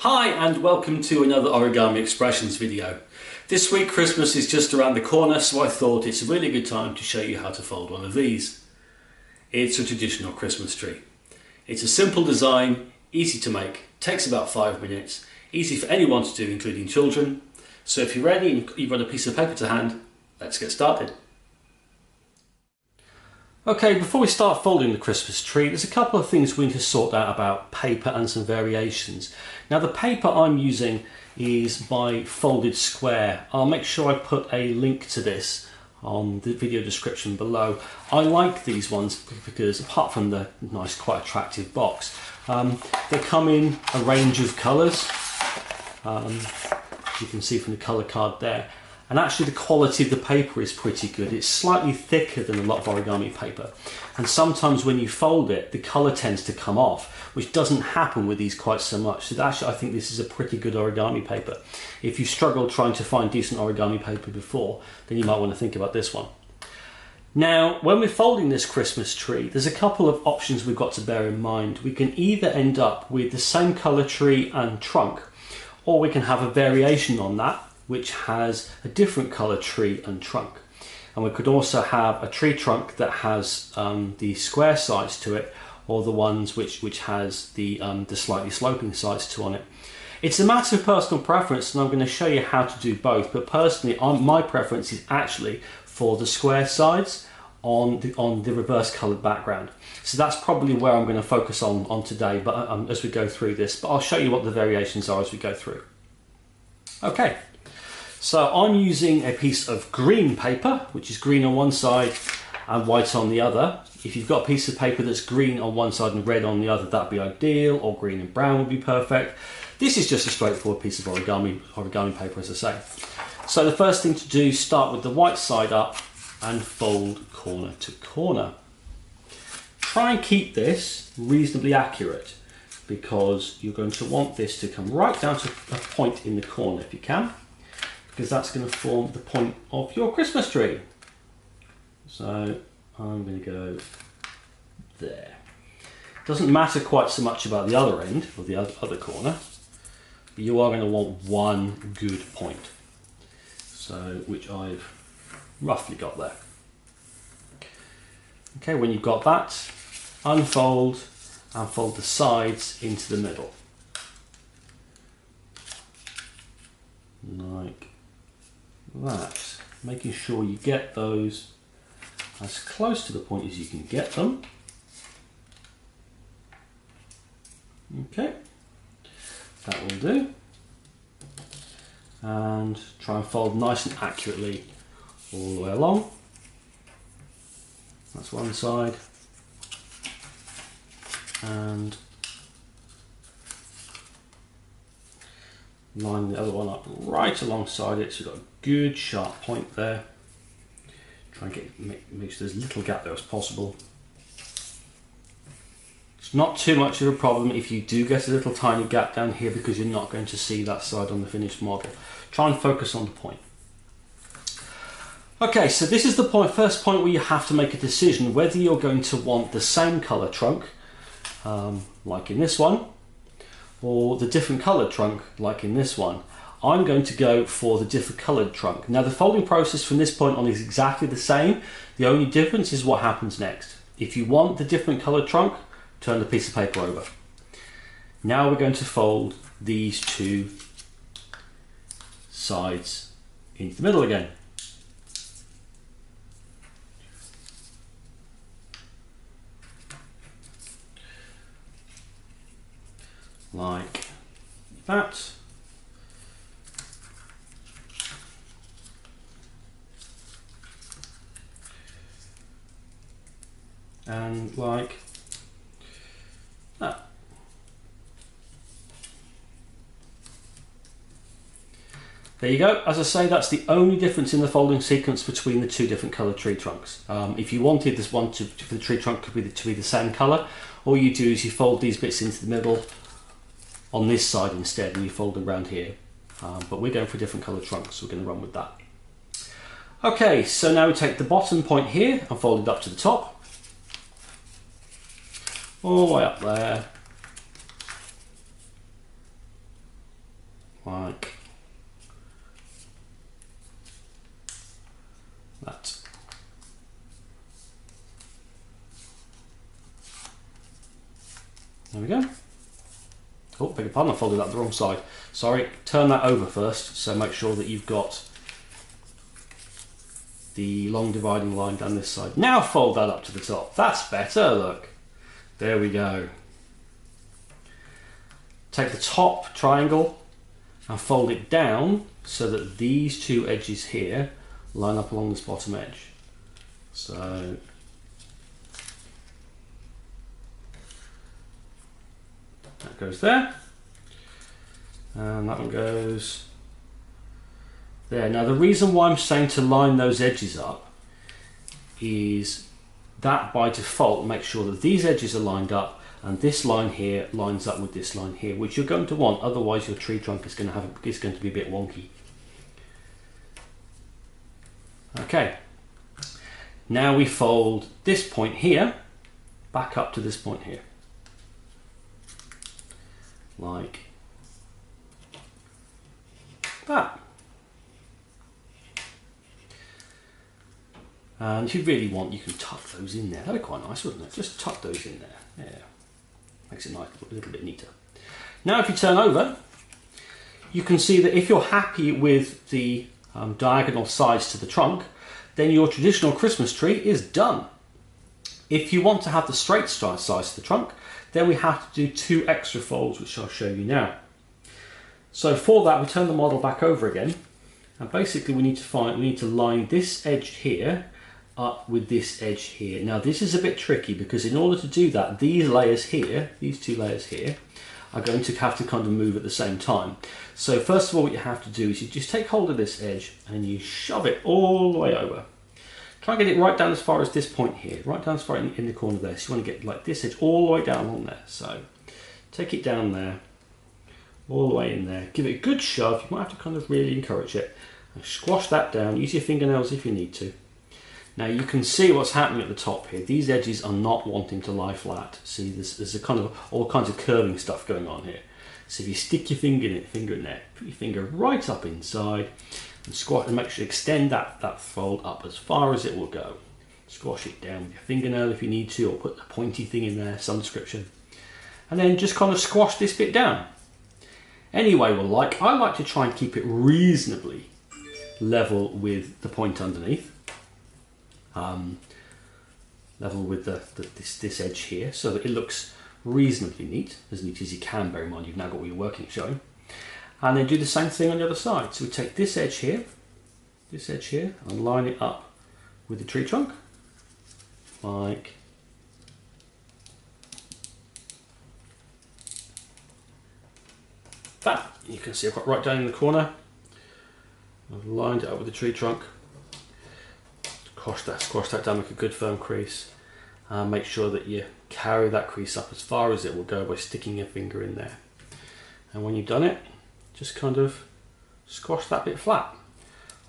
Hi and welcome to another Origami Expressions video. This week Christmas is just around the corner, so I thought it's a really good time to show you how to fold one of these. It's a traditional Christmas tree. It's a simple design, easy to make, takes about 5 minutes, easy for anyone to do including children. So if you're ready and you've got a piece of paper to hand, let's get started. Okay, before we start folding the Christmas tree, there's a couple of things we need to sort out about paper and some variations. Now the paper I'm using is by Folded Square. I'll make sure I put a link to this on the video description below. I like these ones because apart from the nice, quite attractive box, they come in a range of colours, as you can see from the colour card there. And actually the quality of the paper is pretty good. It's slightly thicker than a lot of origami paper. And sometimes when you fold it, the colour tends to come off, which doesn't happen with these quite so much. So actually I think this is a pretty good origami paper. If you struggled trying to find decent origami paper before, then you might want to think about this one. Now, when we're folding this Christmas tree, there's a couple of options we've got to bear in mind. We can either end up with the same colour tree and trunk, or we can have a variation on that, which has a different colour tree and trunk. And we could also have a tree trunk that has the square sides to it, or the ones which has the slightly sloping sides to on it. It's a matter of personal preference, and I'm going to show you how to do both. But personally, my preference is actually for the square sides on the reverse coloured background. So that's probably where I'm going to focus on today. But as we go through this, but I'll show you what the variations are as we go through. Okay. So I'm using a piece of green paper, which is green on one side and white on the other. If you've got a piece of paper that's green on one side and red on the other, that'd be ideal, or green and brown would be perfect. This is just a straightforward piece of origami paper, as I say. So the first thing to do is start with the white side up and fold corner to corner. Try and keep this reasonably accurate, because you're going to want this to come right down to a point in the corner if you can, because that's going to form the point of your Christmas tree. So I'm going to go there. Doesn't matter quite so much about the other end or the other corner, but you are going to want one good point. So, which I've roughly got there. Okay, when you've got that, unfold and fold the sides into the middle. Like that, making sure you get those as close to the point as you can get them. Okay, that will do. And try and fold nice and accurately all the way along. That's one side. And line the other one up right alongside it, so you've got a good sharp point there. Try and make sure there's a little gap there as possible. It's not too much of a problem if you do get a little tiny gap down here, because you're not going to see that side on the finished model. Try and focus on the point. Okay, so this is the first point where you have to make a decision whether you're going to want the same colour trunk, like in this one, or the different coloured trunk like in this one. I'm going to go for the different coloured trunk. Now the folding process from this point on is exactly the same. The only difference is what happens next. If you want the different coloured trunk, turn the piece of paper over. Now we're going to fold these two sides into the middle again. Like that. And like that. There you go. As I say, that's the only difference in the folding sequence between the two different coloured tree trunks. If you wanted this one for the tree trunk to be the same colour, all you do is you fold these bits into the middle on this side instead, and you fold them around here. But we're going for a different coloured trunk, so we're going to run with that. Okay, so now we take the bottom point here and fold it up to the top. All the way up there. like that. There we go. Oh, beg your pardon, I folded that the wrong side. Sorry, turn that over first, so make sure that you've got the long dividing line down this side. Now fold that up to the top. That's better, look. There we go. Take the top triangle and fold it down so that these two edges here line up along this bottom edge. So that goes there, and that one goes there. Now the reason why I'm saying to line those edges up is that by default makes sure that these edges are lined up and this line here lines up with this line here, which you're going to want, otherwise your tree trunk is going to be a bit wonky. Okay, now we fold this point here back up to this point here, like that. And if you really want, you can tuck those in there. That'd be quite nice, wouldn't it? Just tuck those in there. Yeah, makes it nice, a little bit neater. Now if you turn over, you can see that if you're happy with the diagonal sides to the trunk, then your traditional Christmas tree is done. If you want to have the straight sides to the trunk, then we have to do 2 extra folds, which I'll show you now. So for that, we turn the model back over again, and basically we need to line this edge here up with this edge here. Now this is a bit tricky because in order to do that, these layers here, these 2 layers here, are going to have to kind of move at the same time. So first of all, what you have to do is you just take hold of this edge and you shove it all the way over. Try and get it right down as far as this point here, right down as far in the corner there. So you want to get like this edge all the way down along there. So take it down there, all the way in there. Give it a good shove. You might have to kind of really encourage it. And squash that down. Use your fingernails if you need to. Now you can see what's happening at the top here. These edges are not wanting to lie flat. See, there's a kind of all kinds of curving stuff going on here. So if you stick your finger in there, put your finger right up inside and squash, and make sure you extend that fold up as far as it will go. Squash it down with your fingernail if you need to, or put a pointy thing in there, some description. And then just kind of squash this bit down. Anyway, I like to try and keep it reasonably level with the point underneath. Level with this edge here, so that it looks reasonably neat as you can. Bear in mind you've now got what you're working showing, and then do the same thing on the other side. So we take this edge here, and line it up with the tree trunk, like that. You can see I've got right down in the corner. I've lined it up with the tree trunk. Squash that down, make a good firm crease. Make sure that you carry that crease up as far as it will go by sticking your finger in there. And when you've done it, just kind of squash that bit flat.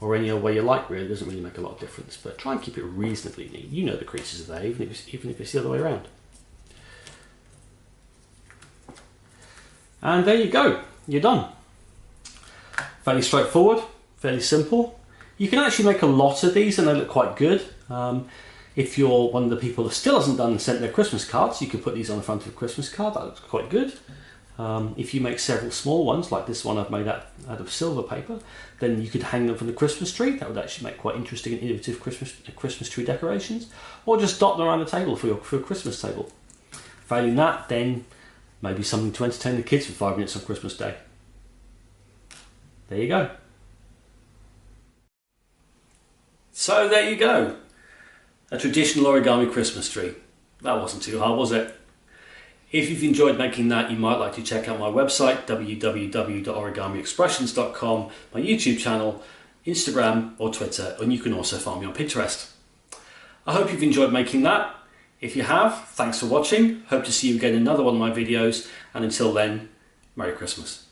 Or any other way you like, really. It doesn't really make a lot of difference, but try and keep it reasonably neat. You know the creases are there, even if it's the other way around. And there you go, you're done. Fairly straightforward, fairly simple. You can actually make a lot of these and they look quite good. If you're one of the people that still hasn't done and sent their Christmas cards, you could put these on the front of a Christmas card. That looks quite good. If you make several small ones, like this one I've made out of silver paper, then you could hang them from the Christmas tree. That would actually make quite interesting and innovative Christmas tree decorations. Or just dot them around the table for your Christmas table. Failing that, then maybe something to entertain the kids for 5 minutes on Christmas Day. There you go. So there you go, a traditional origami Christmas tree. That wasn't too hard, was it? If you've enjoyed making that, you might like to check out my website, www.origamiexpressions.com, my YouTube channel, Instagram or Twitter, and you can also find me on Pinterest. I hope you've enjoyed making that. If you have, thanks for watching. Hope to see you again in another one of my videos, and until then, Merry Christmas.